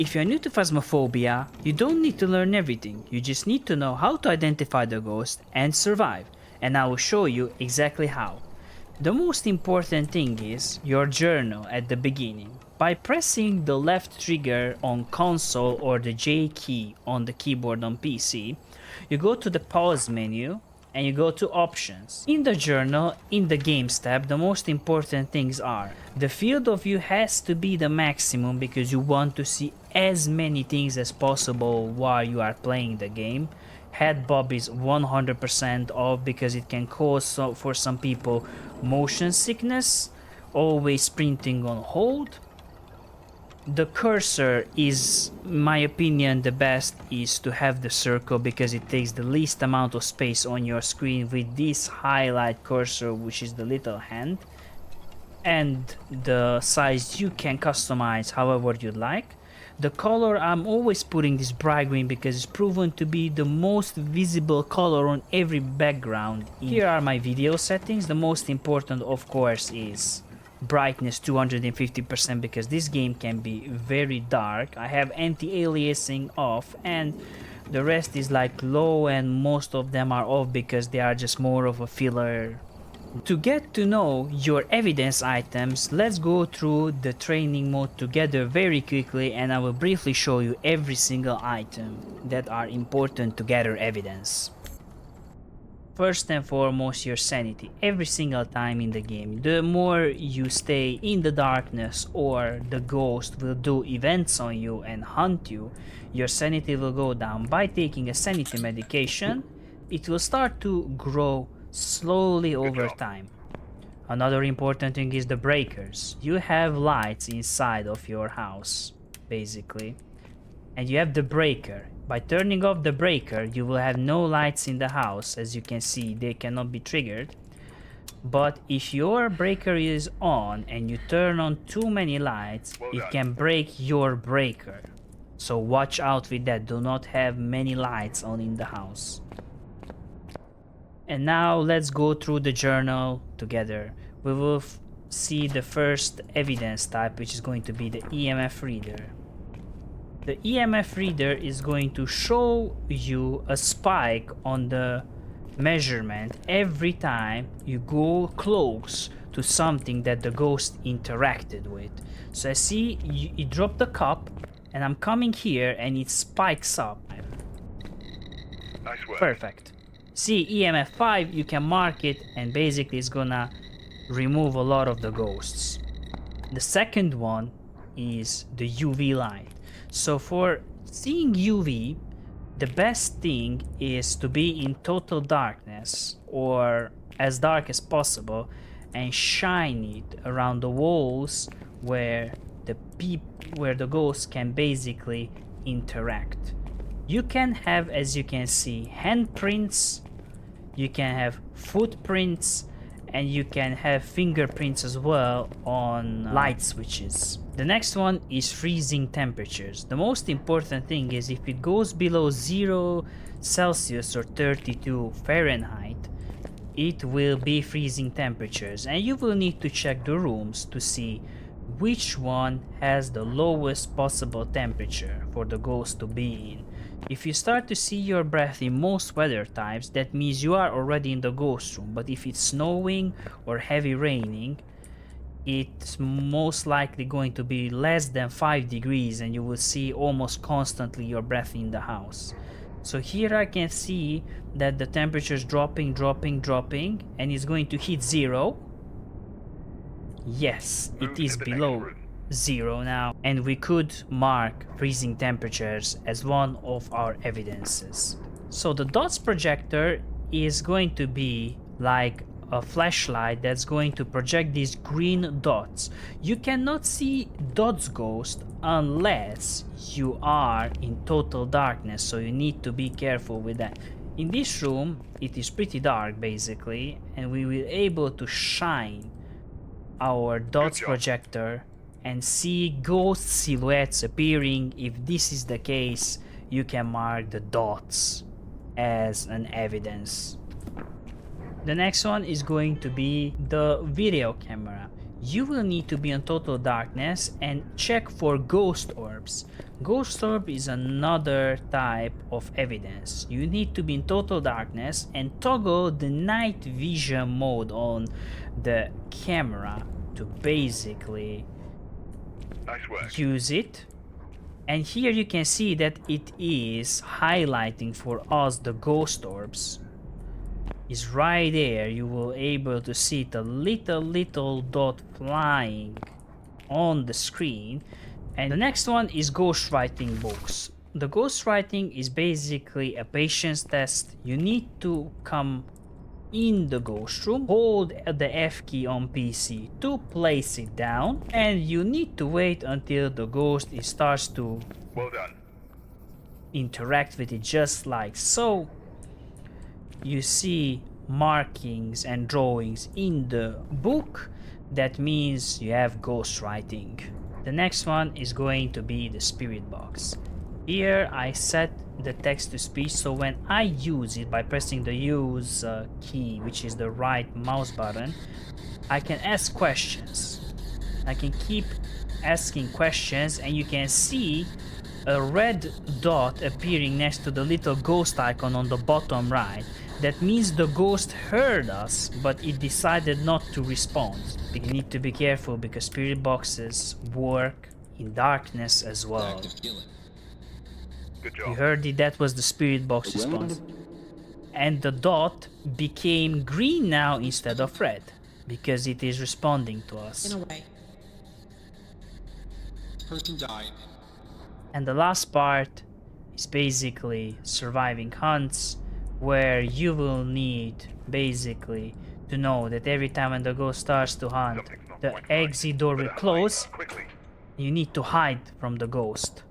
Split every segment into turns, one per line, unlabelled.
If you're new to Phasmophobia, you don't need to learn everything, you just need to know how to identify the ghost and survive, and I will show you exactly how. The most important thing is your journal at the beginning. By pressing the left trigger on console or the J key on the keyboard on PC, you go to the pause menu and you go to options. In the journal, in the games tab, the most important things are the field of view has to be the maximum because you want to see as many things as possible while you are playing the game. Head bob is 100% off because it can cause for some people motion sickness. Always printing on hold. The cursor is, in my opinion, the best is to have the circle because it takes the least amount of space on your screen with this highlight cursor, which is the little hand, and the size you can customize however you'd like. The color, I'm always putting this bright green because it's proven to be the most visible color on every background. Here are my video settings. The most important, of course, is brightness 250% because this game can be very dark. I have anti-aliasing off and the rest is like low, and most of them are off because they are just more of a filler. To get to know your evidence items, let's go through the training mode together very quickly and I will briefly show you every single item that are important to gather evidence. First and foremost, your sanity. Every single time in the game, the more you stay in the darkness or the ghost will do events on you and hunt you, your sanity will go down. By taking a sanity medication, it will start to grow slowly over time. Another important thing is the breakers. You have lights inside of your house, basically, and you have the breaker. By turning off the breaker, you will have no lights in the house. As you can see, they cannot be triggered. But if your breaker is on and you turn on too many lights, it can break your breaker. So watch out with that. Do not have many lights on in the house. And now let's go through the journal together. We will see the first evidence type, which is going to be the EMF Reader. The EMF Reader is going to show you a spike on the measurement every time you go close to something that the ghost interacted with. So I see you drop the cup and I'm coming here and it spikes up.
Nice work.
Perfect. See EMF 5, you can mark it and basically it's gonna remove a lot of the ghosts. The second one is the UV light. So for seeing UV, the best thing is to be in total darkness or as dark as possible and shine it around the walls where the ghosts can basically interact. You can have, as you can see, handprints, you can have footprints, and you can have fingerprints as well on light switches. The next one is freezing temperatures. The most important thing is if it goes below 0 Celsius or 32 Fahrenheit, it will be freezing temperatures, and you will need to check the rooms to see which one has the lowest possible temperature for the ghost to be in. If you start to see your breath in most weather types, that means you are already in the ghost room, but if it's snowing or heavy raining, it's most likely going to be less than 5 degrees and you will see almost constantly your breath in the house. So here I can see that the temperature is dropping and it's going to hit 0. Yes, it is below 0 now, and we could mark freezing temperatures as one of our evidences. So the D.O.T.S projector is going to be like a flashlight that's going to project these green dots. You cannot see D.O.T.S ghost unless you are in total darkness, so you need to be careful with that. In this room it is pretty dark basically, and we will able to shine our D.O.T.S projector and see ghost silhouettes appearing. If this is the case, you can mark the dots as an evidence. The next one is going to be the video camera. you will need to be in total darkness and check for ghost orbs. Ghost orb is another type of evidence. You need to be in total darkness and toggle the night vision mode on the camera to basically
Nice work.
use it. And here you can see that it is highlighting for us the ghost orbs. Is right there. You will able to see the little dot flying on the screen. And the next one is ghostwriting books. The ghostwriting is basically a patience test. You need to come in the ghost room, hold the F key on PC to place it down, and you need to wait until the ghost starts to
Well done.
interact with it, just like so. You see markings and drawings in the book. That means you have ghostwriting. The next one is going to be the spirit box. Here I set the text to speech, so when I use it by pressing the use key, which is the right mouse button, I can ask questions. I can keep asking questions, and you can see a red dot appearing next to the little ghost icon on the bottom right. That means the ghost heard us, but it decided not to respond. You need to be careful because spirit boxes work in darkness as well.
Good
You
job.
heard it, that was the spirit box response. And the dot became green now instead of red, because it is responding to us.
In a way. Person died.
And the last part is basically surviving hunts, where you will need basically to know that every time when the ghost starts to hunt,
Something's not
the
quite right.
exit door will
Better hide.
close.
Quickly.
You need to hide from the ghost.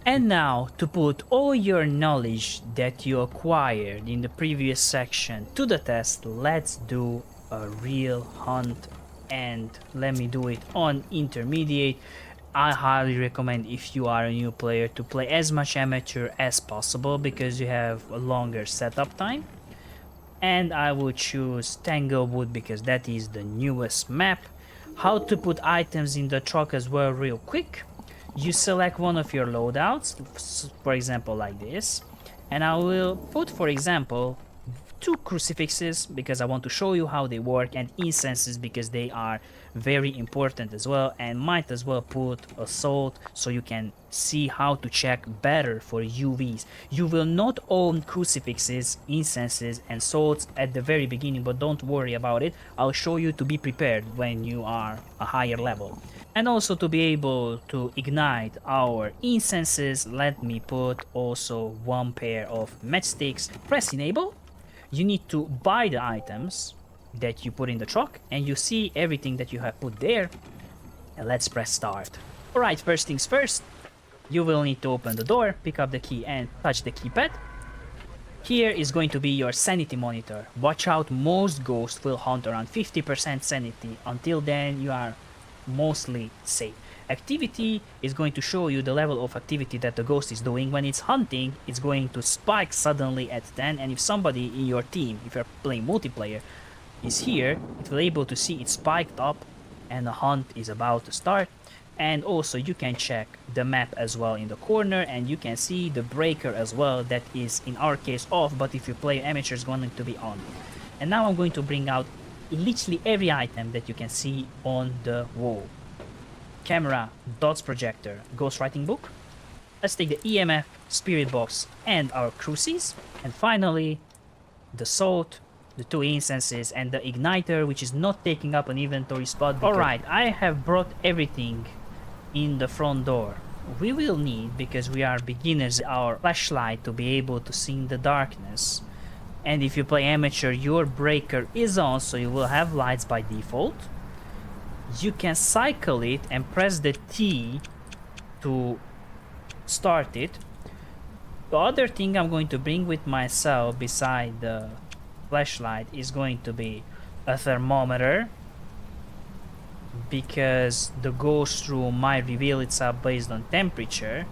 And now, to put all your knowledge that you acquired in the previous section to the test, let's do a real hunt, and let me do it on intermediate. I highly recommend, if you are a new player, to play as much amateur as possible because you have a longer setup time. And I will choose Tanglewood because that is the newest map. How to put items in the truck as well, real quick. You select one of your loadouts, for example like this, and I will put, for example, 2 crucifixes because I want to show you how they work, and incenses because they are very important as well, and might as well put a salt so you can see how to check better for UVs. You will not own crucifixes, incenses and salts at the very beginning, but don't worry about it. I'll show you to be prepared when you are a higher level. And also, to be able to ignite our incenses, let me put also 1 pair of matchsticks. Press enable. You need to buy the items that you put in the truck, and you see everything that you have put there. And let's press start. Alright, first things first, you will need to open the door, pick up the key and touch the keypad. Here is going to be your sanity monitor. Watch out, most ghosts will hunt around 50% sanity. Until then, you are mostly safe. Activity is going to show you the level of activity that the ghost is doing. When it's hunting, it's going to spike suddenly at 10, and if somebody in your team, if you're playing multiplayer, is here, it will able to see it spiked up and the hunt is about to start. And also you can check the map as well in the corner, and you can see the breaker as well, that is in our case off, but if you play amateur it's going to be on. And now I'm going to bring out literally every item that you can see on the wall. Camera, D.O.T.S projector, ghostwriting book. Let's take the EMF, spirit box and our crucis. And finally, the salt, the 2 incenses and the igniter, which is not taking up an inventory spot. Alright, I have brought everything in the front door. We will need, because we are beginners, our flashlight to be able to see in the darkness. And if you play amateur, your breaker is on, so you will have lights by default. You can cycle it and press the T to start it. The other thing I'm going to bring with myself beside the flashlight is going to be a thermometer, because the ghost room might reveal itself based on temperature.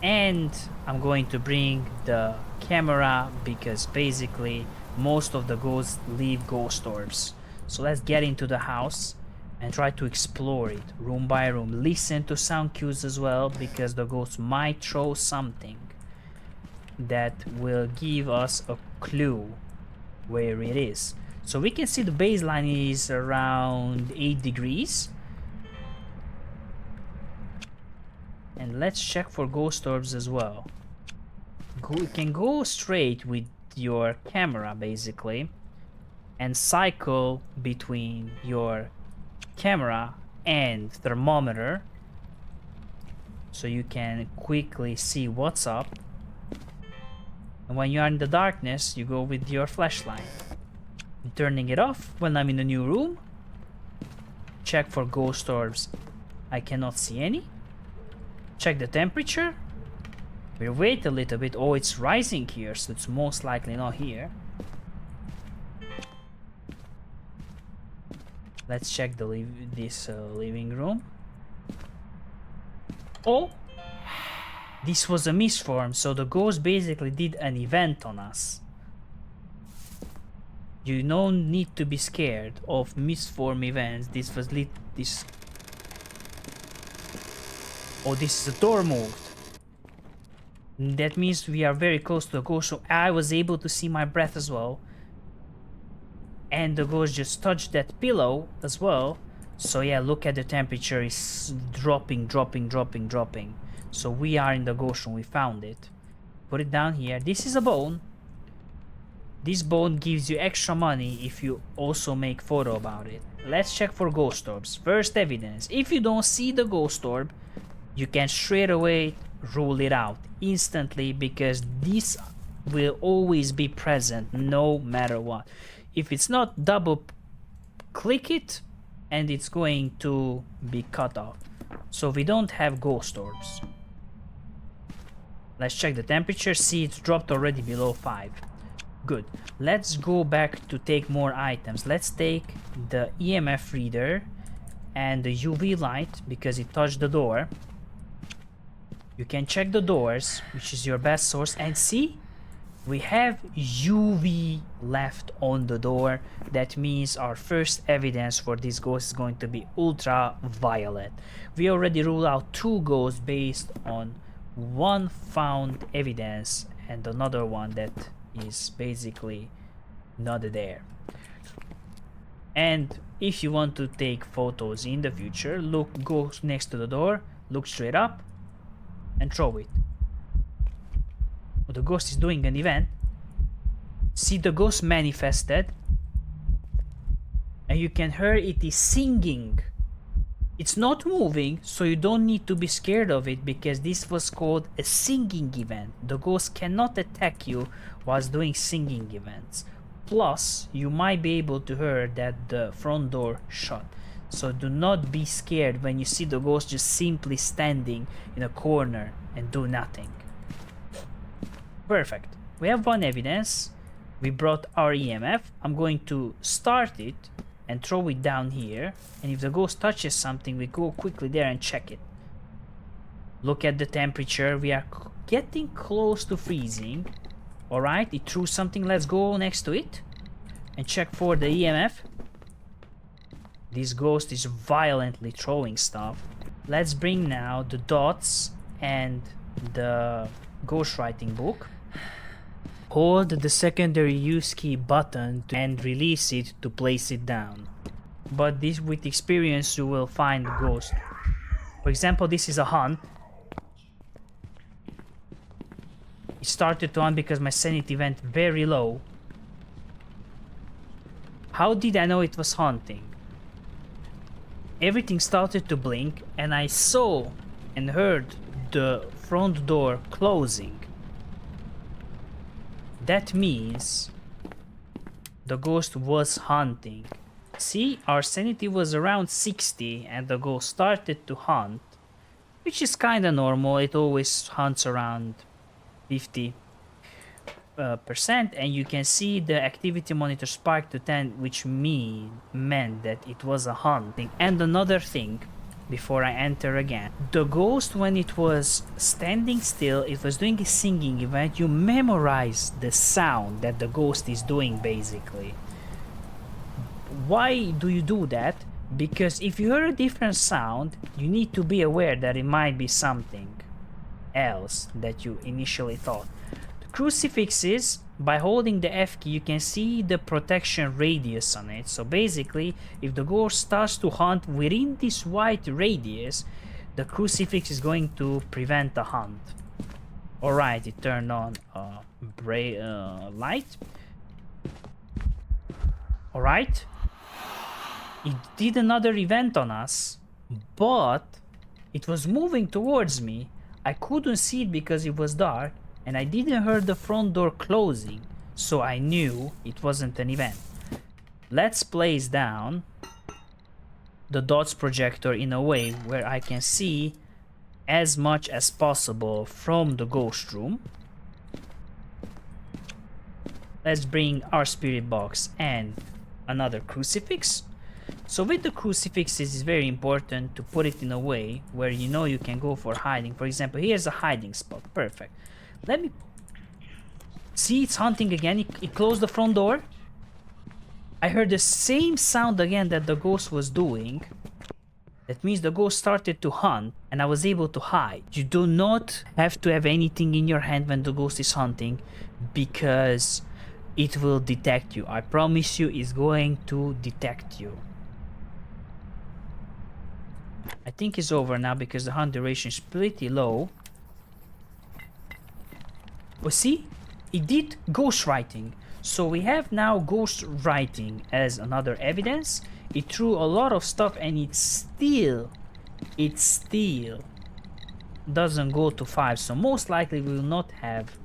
And I'm going to bring the camera because basically most of the ghosts leave ghost orbs. So let's get into the house and try to explore it room by room. Listen to sound cues as well, because the ghost might throw something that will give us a clue where it is. So we can see the baseline is around 8 degrees. And let's check for ghost orbs as well. You can go straight with your camera basically and cycle between your camera and thermometer, so you can quickly see what's up. And when you are in the darkness, you go with your flashlight. I'm turning it off when I'm in a new room. Check for ghost orbs. I cannot see any. Check the temperature. We'll wait a little bit. Oh, it's rising here, so it's most likely not here. Let's check the living room. Oh! This was a misform, so the ghost basically did an event on us. You don't need to be scared of misform events. This was this. Oh, this is a door moved. That means we are very close to the ghost, so I was able to see my breath as well. And the ghost just touched that pillow as well. So yeah, look at the temperature, is dropping. So we are in the ghost room, we found it. Put it down here. This is a bone. This bone gives you extra money if you also make photo about it. Let's check for ghost orbs. First evidence. If you don't see the ghost orb, you can straight away rule it out instantly, because this will always be present no matter what. If it's not, double click it and it's going to be cut off. So we don't have ghost orbs. Let's check the temperature. See, it's dropped already below 5. Good. Let's go back to take more items. Let's take the EMF reader and the UV light, because it touched the door. You can check the doors, which is your best source, and see, we have UV left on the door. That means our first evidence for this ghost is going to be ultraviolet. We already ruled out 2 ghosts based on 1 found evidence and another one that is basically not there. And if you want to take photos in the future, go next to the door, look straight up and throw it. The ghost is doing an event. See, the ghost manifested, and you can hear it is singing. It's not moving, so you don't need to be scared of it, because this was called a singing event. The ghost cannot attack you whilst doing singing events. Plus, you might be able to hear that the front door shut. So do not be scared when you see the ghost just simply standing in a corner and do nothing. Perfect. We have 1 evidence. We brought our EMF. I'm going to start it and throw it down here. And if the ghost touches something, we go quickly there and check it. Look at the temperature. We are getting close to freezing. Alright, it threw something. Let's go next to it and check for the EMF. This ghost is violently throwing stuff. Let's bring now the D.O.T.S and the ghostwriting book. Hold the secondary use key button and release it to place it down. But this, with experience, you will find the ghost. For example, this is a hunt. It started to hunt because my sanity went very low. How did I know it was hunting? Everything started to blink and I saw and heard the front door closing. That means the ghost was hunting. See, our sanity was around 60 and the ghost started to hunt, which is kinda normal. It always hunts around 50%, and you can see the activity monitor spiked to 10, which meant that it was a hunting. And another thing, before I enter again, the ghost, when it was standing still, it was doing a singing event. You memorize the sound that the ghost is doing basically. Why do you do that? Because if you hear a different sound, you need to be aware that it might be something else that you initially thought. The crucifixes, by holding the F key, you can see the protection radius on it. So basically, if the ghost starts to hunt within this white radius, the crucifix is going to prevent the hunt. Alright, it turned on light. Alright. It did another event on us, but it was moving towards me. I couldn't see it because it was dark, and I didn't hear the front door closing, so I knew it wasn't an event. Let's place down the D.O.T.S projector in a way where I can see as much as possible from the ghost room. Let's bring our spirit box and another crucifix. So with the crucifixes, it's very important to put it in a way where you know you can go for hiding. For example, here's a hiding spot. Perfect. Let me see, it's hunting again. It closed the front door. I heard the same sound again that the ghost was doing. That means the ghost started to hunt and I was able to hide. You do not have to have anything in your hand when the ghost is hunting, because it will detect you. I promise you, it's going to detect you. I think it's over now because the hunt duration is pretty low. Oh, see? It did ghost writing. So we have now ghost writing as another evidence. It threw a lot of stuff and it still doesn't go to 5. So most likely we will not have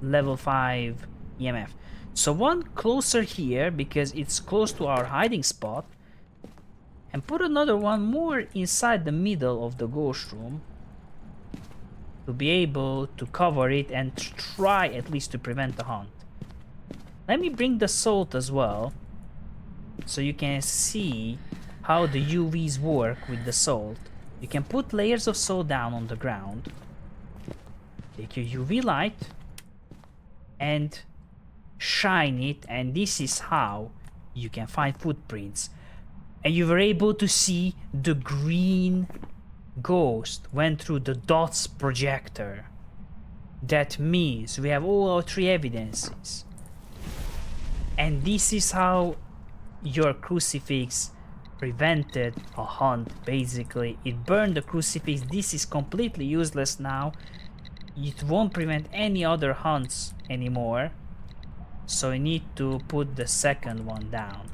level 5 EMF. So one closer here because it's close to our hiding spot. And put another one more inside the middle of the ghost room to be able to cover it and try at least to prevent the hunt. Let me bring the salt as well so you can see how the UVs work with the salt. You can put layers of salt down on the ground, take your UV light and shine it, and this is how you can find footprints. And you were able to see the green ghost went through the D.O.T.S projector. That means we have all our 3 evidences. And this is how your crucifix prevented a hunt. Basically, it burned the crucifix. This is completely useless now. It won't prevent any other hunts anymore. So you need to put the second one down.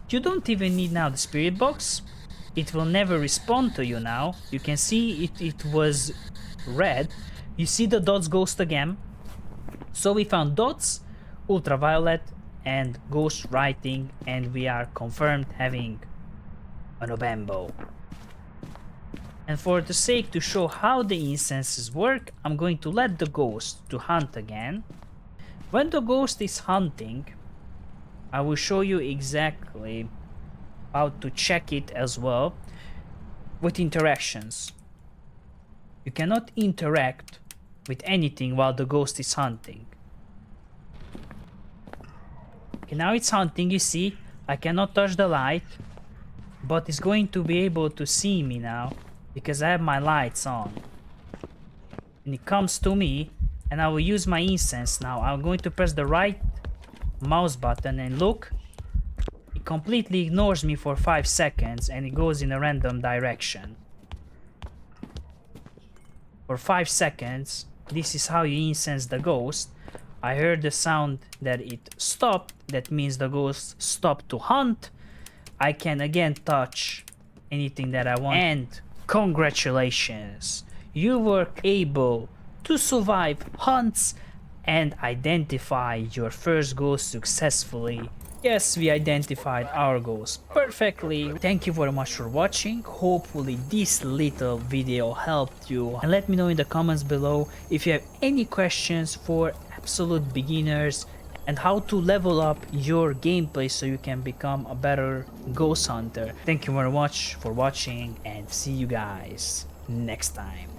You don't even need now the spirit box. It will never respond to you now. You can see it was red. You see the D.O.T.S ghost again. So we found D.O.T.S, ultraviolet and ghost writing, and we are confirmed having an Obambo. And for the sake to show how the incenses work, I'm going to let the ghost to hunt again. When the ghost is hunting, I will show you exactly how to check it as well with interactions. You cannot interact with anything while the ghost is hunting. Okay, now it's hunting, you see, I cannot touch the light, but it's going to be able to see me now because I have my lights on. And it comes to me and I will use my incense now. I'm going to press the right mouse button and look, it completely ignores me for 5 seconds and it goes in a random direction. For 5 seconds, this is how you incense the ghost. I heard the sound that it stopped, that means the ghost stopped to hunt. I can again touch anything that I want, and congratulations, you were able to survive hunts and identify your first ghost successfully. Yes, we identified our ghost perfectly. Thank you very much for watching. Hopefully this little video helped you. And let me know in the comments below if you have any questions for absolute beginners and how to level up your gameplay so you can become a better ghost hunter. Thank you very much for watching and see you guys next time.